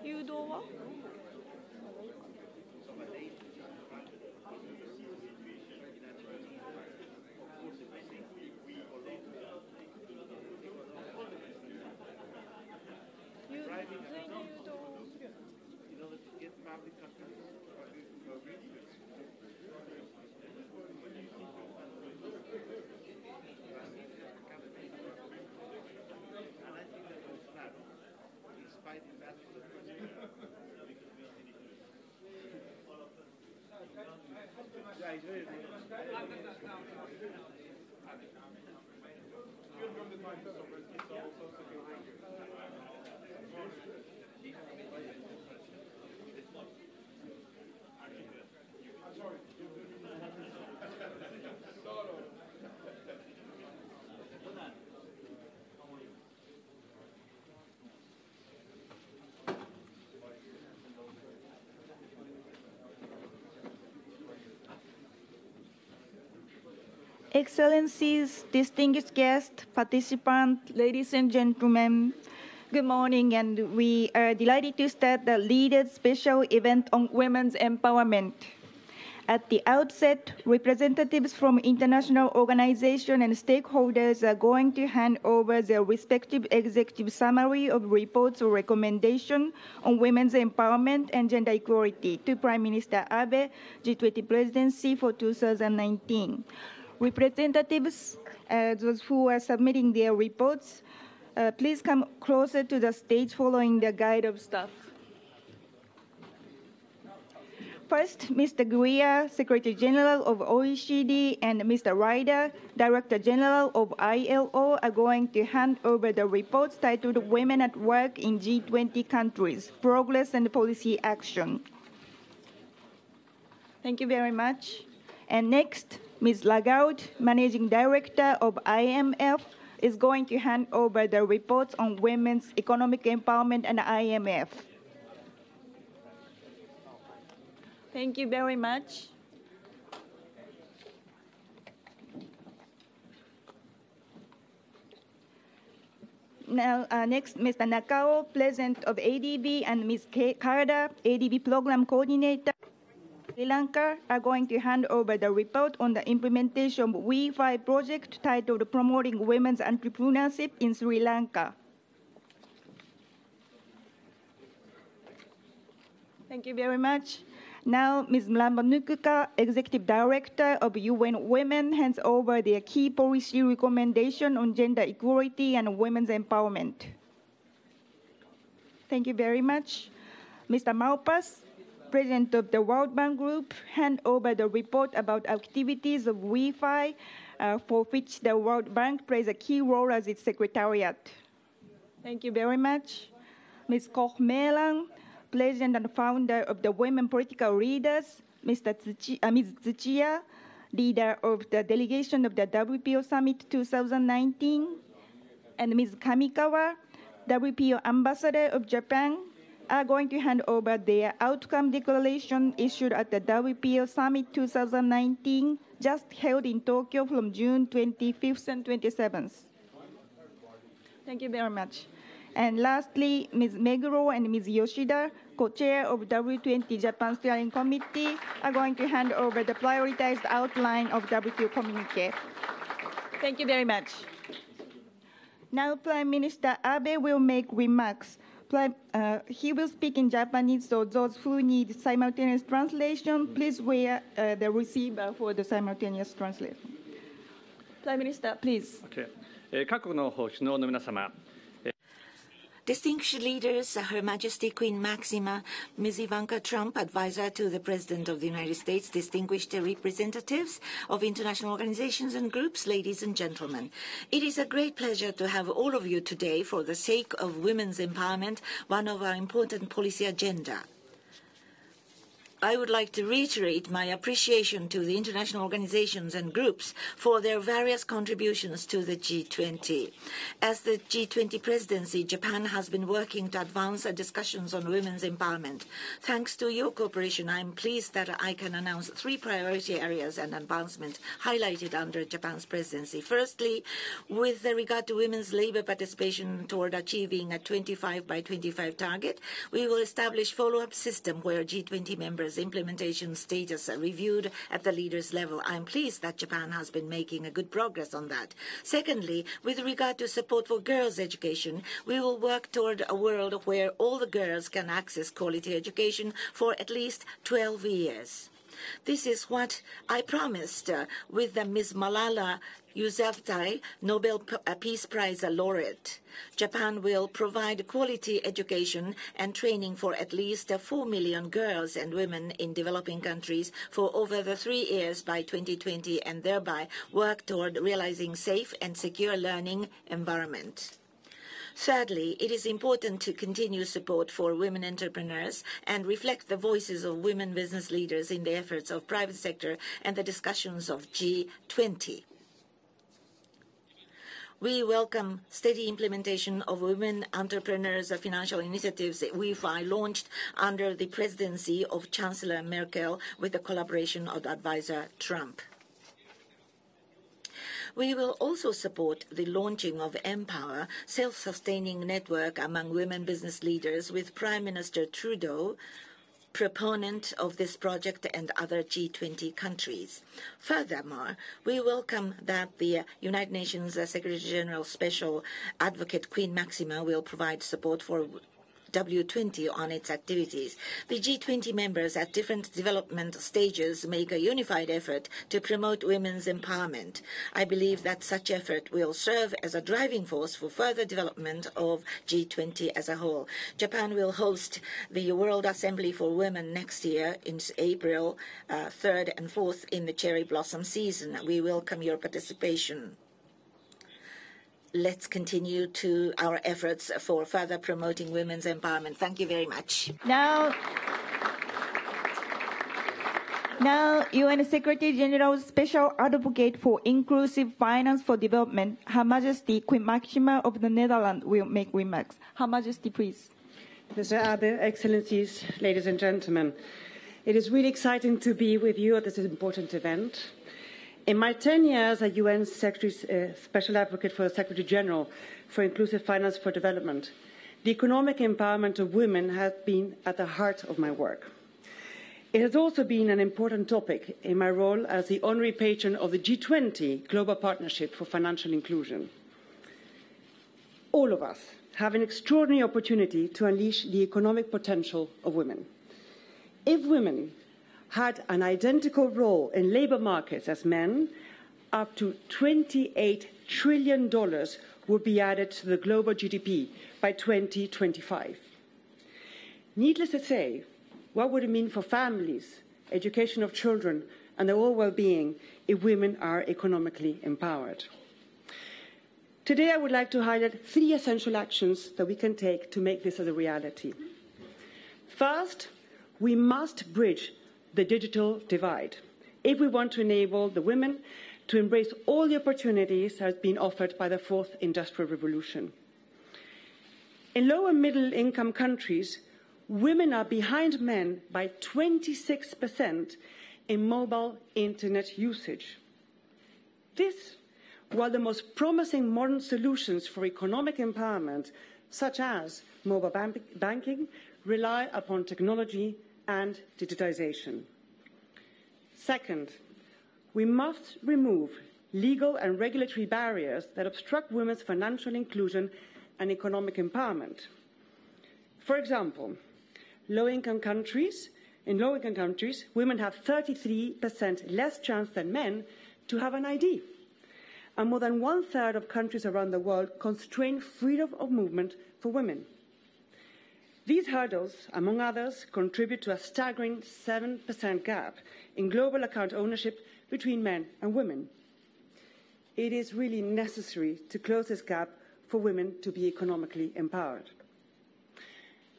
誘導はExcellencies, distinguished guests, participants, ladies and gentlemen, good morning, and we are delighted to start the Rede special event on women's empowerment. At the outset, representatives from international organizations and stakeholders are going to hand over their respective executive summary of reports or recommendations on women's empowerment and gender equality to Prime Minister Abe, G20 presidency for 2019. Representatives, those who are submitting their reports, please come closer to the stage following the guide of staff. First, Mr. Guia, Secretary General of OECD, and Mr. Rede, Director General of ILO, are going to hand over the reports titled Women at Work in G20 Countries, Progress and Policy Action. Thank you very much. And next, Ms. Lagarde, Managing Director of IMF, is going to hand over the reports on women's economic empowerment and IMF. Thank you very much. Now, next, Mr. Nakao, President of ADB, and Ms. Karada, ADB Program Coordinator, Sri Lanka, are going to hand over the report on the implementation of We5 project titled Promoting Women's Entrepreneurship in Sri Lanka. Thank you very much. Now, Ms. Mlambo-Nukuka, Executive Director of UN Women, hands over their key policy recommendation on gender equality and women's empowerment. Thank you very much. Mr. Malpass, President of the World Bank Group, hand over the report about activities of We5, for which the World Bank plays a key role as its secretariat. Thank you very much. Ms. Koch-Melan, President and founder of the Women Political Leaders, Ms. Tsuchiya, leader of the delegation of the WPO Summit 2019, and Ms. Kamikawa, WPO Ambassador of Japan, are going to hand over their outcome declaration issued at the WPO Summit 2019, just held in Tokyo from June 25th and 27th. Thank you very much. And lastly, Ms. Meguro and Ms. Yoshida, co-chair of W20 Japan Steering Committee, are going to hand over the prioritized outline of WTO communique. Thank you very much. Now, Prime Minister Abe will make remarks. He will speak in Japanese, so those who need simultaneous translation, please wear the receiver for the simultaneous translation. Prime Minister, please. Okay. 各国の首脳の皆様。 Distinguished leaders, Her Majesty Queen Maxima, Ms. Ivanka Trump, advisor to the President of the United States, distinguished representatives of international organizations and groups, ladies and gentlemen. It is a great pleasure to have all of you today for the sake of women's empowerment, one of our important policy agenda. I would like to reiterate my appreciation to the international organizations and groups for their various contributions to the G20. As the G20 presidency, Japan has been working to advance the discussions on women's empowerment. Thanks to your cooperation, I am pleased that I can announce 3 priority areas and advancement highlighted under Japan's presidency. Firstly, with regard to women's labor participation toward achieving a 25 by 25 target, we will establish follow-up system where G20 members' implementation status are reviewed at the leaders' level. I am pleased that Japan has been making a good progress on that. Secondly, with regard to support for girls' education, we will work toward a world where all the girls can access quality education for at least 12 years. This is what I promised with the Ms. Malala Yousafzai, Nobel Peace Prize laureate. Japan will provide quality education and training for at least 4 million girls and women in developing countries for over the 3 years by 2020 and thereby work toward realizing safe and secure learning environment. Thirdly, it is important to continue support for women entrepreneurs and reflect the voices of women business leaders in the efforts of private sector and the discussions of G20. We welcome steady implementation of women entrepreneurs' financial initiatives WIFI launched under the presidency of Chancellor Merkel with the collaboration of advisor Trump. We will also support the launching of Empower, self-sustaining network among women business leaders with Prime Minister Trudeau, proponent of this project, and other G20 countries. Furthermore, we welcome that the United Nations Secretary-General Special Advocate Queen Maxima will provide support for W20 on its activities. The G20 members at different development stages make a unified effort to promote women's empowerment. I believe that such effort will serve as a driving force for further development of G20 as a whole. Japan will host the World Assembly for Women next year in April 3rd and 4th in the cherry blossom season. We welcome your participation. Let's continue to our efforts for further promoting women's empowerment. Thank you very much. Now, UN Secretary General's Special Advocate for Inclusive Finance for Development, Her Majesty Queen Maxima of the Netherlands, will make remarks. Her Majesty, please. Mr. Abe, Excellencies, ladies and gentlemen, it is really exciting to be with you at this important event. In my 10 years as UN Special Advocate for the Secretary General for Inclusive Finance for Development, the economic empowerment of women has been at the heart of my work. It has also been an important topic in my role as the honorary patron of the G20 Global Partnership for Financial Inclusion. All of us have an extraordinary opportunity to unleash the economic potential of women. If women had an identical role in labor markets as men, up to $28 trillion would be added to the global GDP by 2025. Needless to say, what would it mean for families, education of children, and their overall well-being if women are economically empowered? Today, I would like to highlight 3 essential actions that we can take to make this a reality. First, we must bridge the digital divide if we want to enable the women to embrace all the opportunities that have been offered by the 4th Industrial Revolution. In low and middle income countries, women are behind men by 26% in mobile internet usage. This, while the most promising modern solutions for economic empowerment, such as mobile banking, rely upon technology and digitization. Second, we must remove legal and regulatory barriers that obstruct women's financial inclusion and economic empowerment. For example, in low-income countries, women have 33% less chance than men to have an ID. And more than 1/3 of countries around the world constrain freedom of movement for women. These hurdles, among others, contribute to a staggering 7% gap in global account ownership between men and women. It is really necessary to close this gap for women to be economically empowered.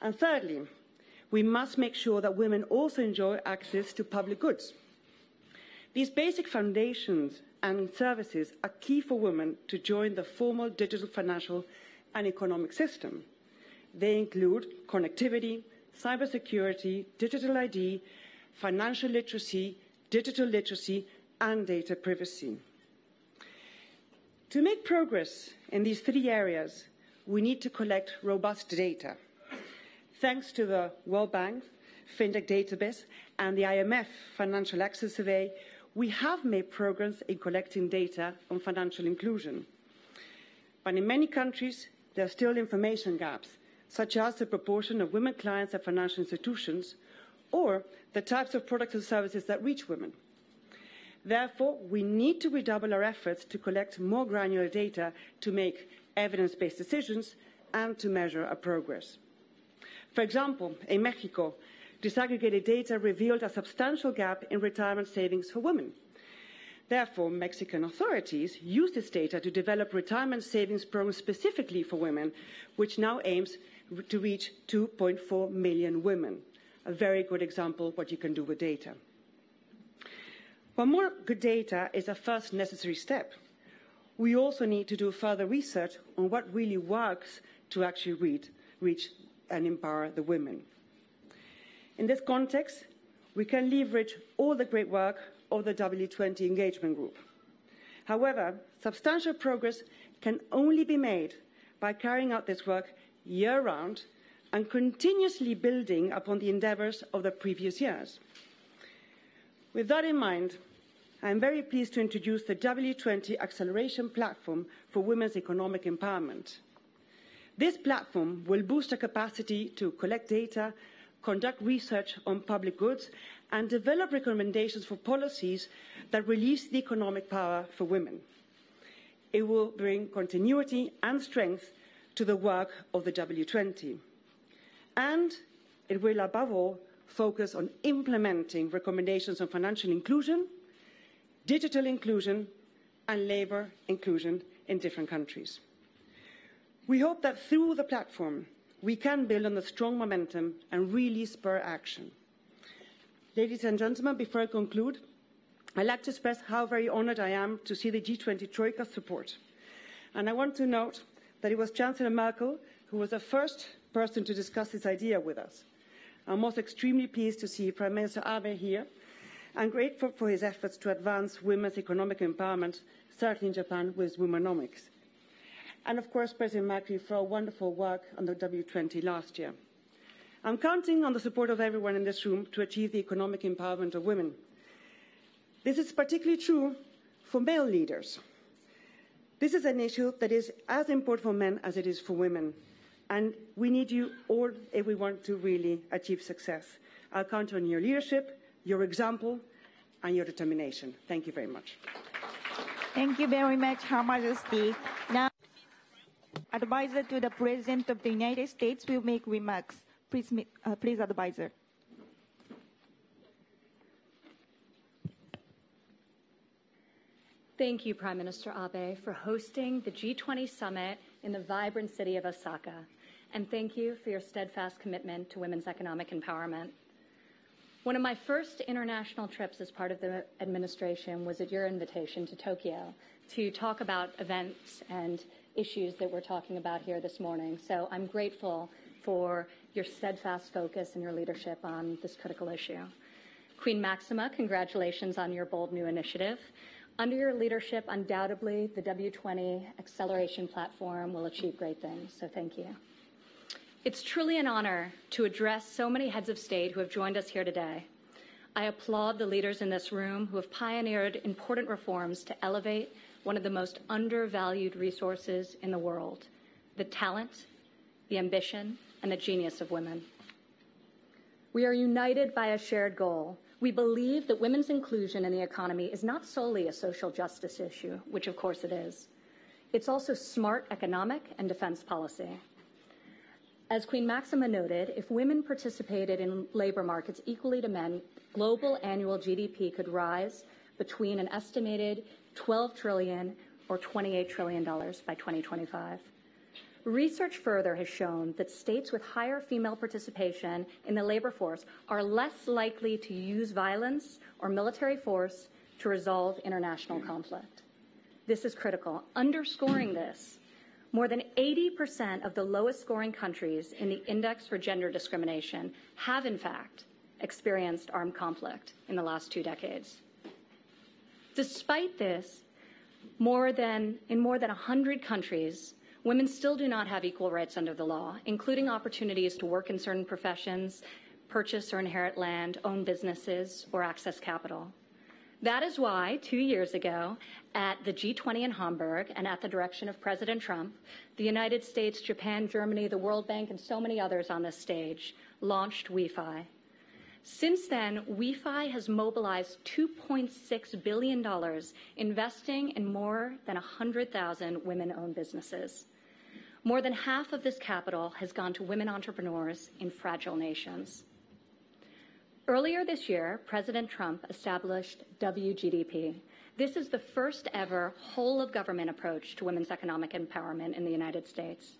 And thirdly, we must make sure that women also enjoy access to public goods. These basic foundations and services are key for women to join the formal digital financial and economic system. They include connectivity, cybersecurity, digital ID, financial literacy, digital literacy, and data privacy. To make progress in these three areas, we need to collect robust data. Thanks to the World Bank FinTech Database and the IMF Financial Access Survey, we have made progress in collecting data on financial inclusion. But in many countries, there are still information gaps, such as the proportion of women clients at financial institutions or the types of products and services that reach women. Therefore, we need to redouble our efforts to collect more granular data to make evidence-based decisions and to measure our progress. For example, in Mexico, disaggregated data revealed a substantial gap in retirement savings for women. Therefore, Mexican authorities used this data to develop retirement savings programs specifically for women, which now aims to reach 2.4 million women. A very good example of what you can do with data. While more good data is a first necessary step, we also need to do further research on what really works to actually reach and empower the women. In this context, we can leverage all the great work of the W20 engagement group. However, substantial progress can only be made by carrying out this work year-round and continuously building upon the endeavours of the previous years. With that in mind, I am very pleased to introduce the W20 Acceleration Platform for Women's Economic Empowerment. This platform will boost our capacity to collect data, conduct research on public goods, and develop recommendations for policies that release the economic power for women. It will bring continuity and strength to the work of the W20. And it will, above all, focus on implementing recommendations on financial inclusion, digital inclusion, and labour inclusion in different countries. We hope that through the platform, we can build on the strong momentum and really spur action. Ladies and gentlemen, before I conclude, I'd like to express how very honoured I am to see the G20 Troika's support. And I want to note that it was Chancellor Merkel who was the first person to discuss this idea with us. I'm also extremely pleased to see Prime Minister Abe here and grateful for his efforts to advance women's economic empowerment, certainly in Japan with Womenomics. And of course, President Macron for a wonderful work on the W20 last year. I'm counting on the support of everyone in this room to achieve the economic empowerment of women. This is particularly true for male leaders. This is an issue that is as important for men as it is for women. And we need you all if we want to really achieve success. I'll count on your leadership, your example, and your determination. Thank you very much. Thank you very much, Her Majesty. Now, Advisor to the President of the United States will make remarks. Please, Advisor. Thank you, Prime Minister Abe, for hosting the G20 summit in the vibrant city of Osaka. And thank you for your steadfast commitment to women's economic empowerment. One of my first international trips as part of the administration was at your invitation to Tokyo to talk about events and issues that we're talking about here this morning. So I'm grateful for your steadfast focus and your leadership on this critical issue. Queen Maxima, congratulations on your bold new initiative. Under your leadership, undoubtedly, the W20 Acceleration Platform will achieve great things, so thank you. It's truly an honor to address so many heads of state who have joined us here today. I applaud the leaders in this room who have pioneered important reforms to elevate one of the most undervalued resources in the world, the talent, the ambition, and the genius of women. We are united by a shared goal. We believe that women's inclusion in the economy is not solely a social justice issue, which of course it is. It's also smart economic and defense policy. As Queen Maxima noted, if women participated in labor markets equally to men, global annual GDP could rise between an estimated $12 trillion or $28 trillion by 2025. Research further has shown that states with higher female participation in the labor force are less likely to use violence or military force to resolve international conflict. This is critical. Underscoring this, more than 80% of the lowest scoring countries in the Index for Gender Discrimination have, in fact, experienced armed conflict in the last 2 decades. Despite this, in more than 100 countries, women still do not have equal rights under the law, including opportunities to work in certain professions, purchase or inherit land, own businesses, or access capital. That is why 2 years ago, at the G20 in Hamburg and at the direction of President Trump, the United States, Japan, Germany, the World Bank, and so many others on this stage launched WeFi. Since then, WeFi has mobilized $2.6 billion, investing in more than 100,000 women-owned businesses. More than half of this capital has gone to women entrepreneurs in fragile nations. Earlier this year, President Trump established WGDP. This is the first ever whole-of-government approach to women's economic empowerment in the United States.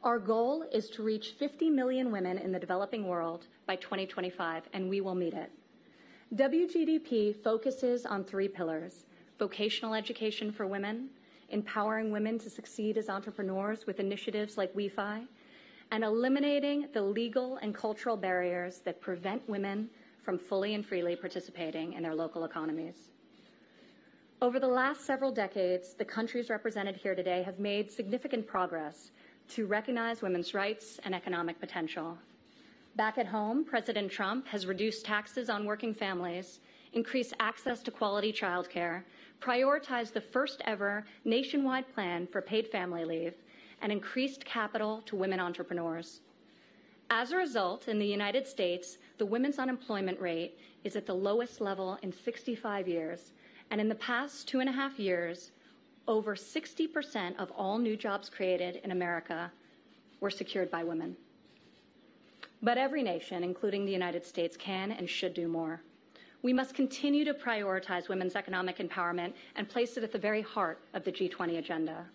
Our goal is to reach 50 million women in the developing world by 2025, and we will meet it. WGDP focuses on 3 pillars: vocational education for women, empowering women to succeed as entrepreneurs with initiatives like WeFi, and eliminating the legal and cultural barriers that prevent women from fully and freely participating in their local economies. Over the last several decades, the countries represented here today have made significant progress to recognize women's rights and economic potential. Back at home, President Trump has reduced taxes on working families, increased access to quality childcare, prioritized the first ever nationwide plan for paid family leave, and increased capital to women entrepreneurs. As a result, in the United States, the women's unemployment rate is at the lowest level in 65 years, and in the past 2.5 years, over 60% of all new jobs created in America were secured by women. But every nation, including the United States, can and should do more. We must continue to prioritize women's economic empowerment and place it at the very heart of the G20 agenda.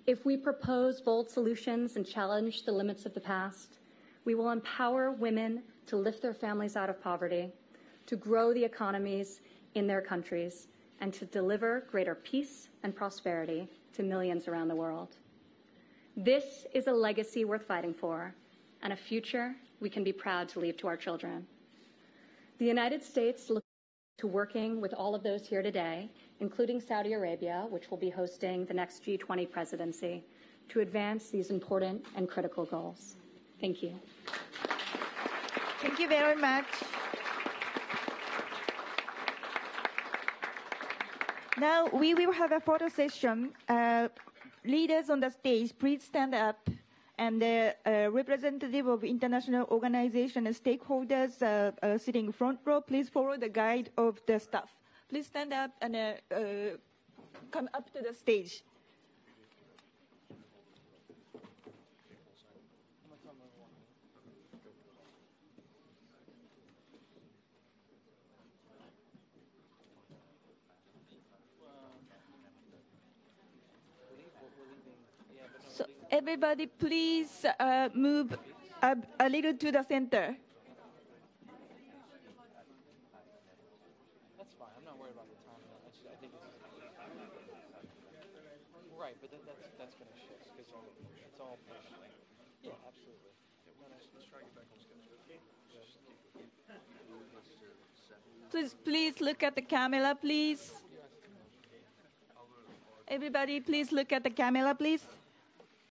If we propose bold solutions and challenge the limits of the past, we will empower women to lift their families out of poverty, to grow the economies in their countries, and to deliver greater peace and prosperity to millions around the world. This is a legacy worth fighting for, and a future we can be proud to leave to our children. The United States looks to working with all of those here today, including Saudi Arabia, which will be hosting the next G20 presidency, to advance these important and critical goals. Thank you. Thank you very much. Now we will have a photo session. Leaders on the stage, please stand up. And the representative of international organization and stakeholders sitting front row, please follow the guide of the staff. Please stand up and come up to the stage. So everybody, please move a little to the center. That's fine. I'm not worried about the time. I think it's right, but that's going to shift because it's all pushed. Yeah, absolutely. Let's try to get back on schedule. Please look at the camera, please. Everybody, please look at the camera, please.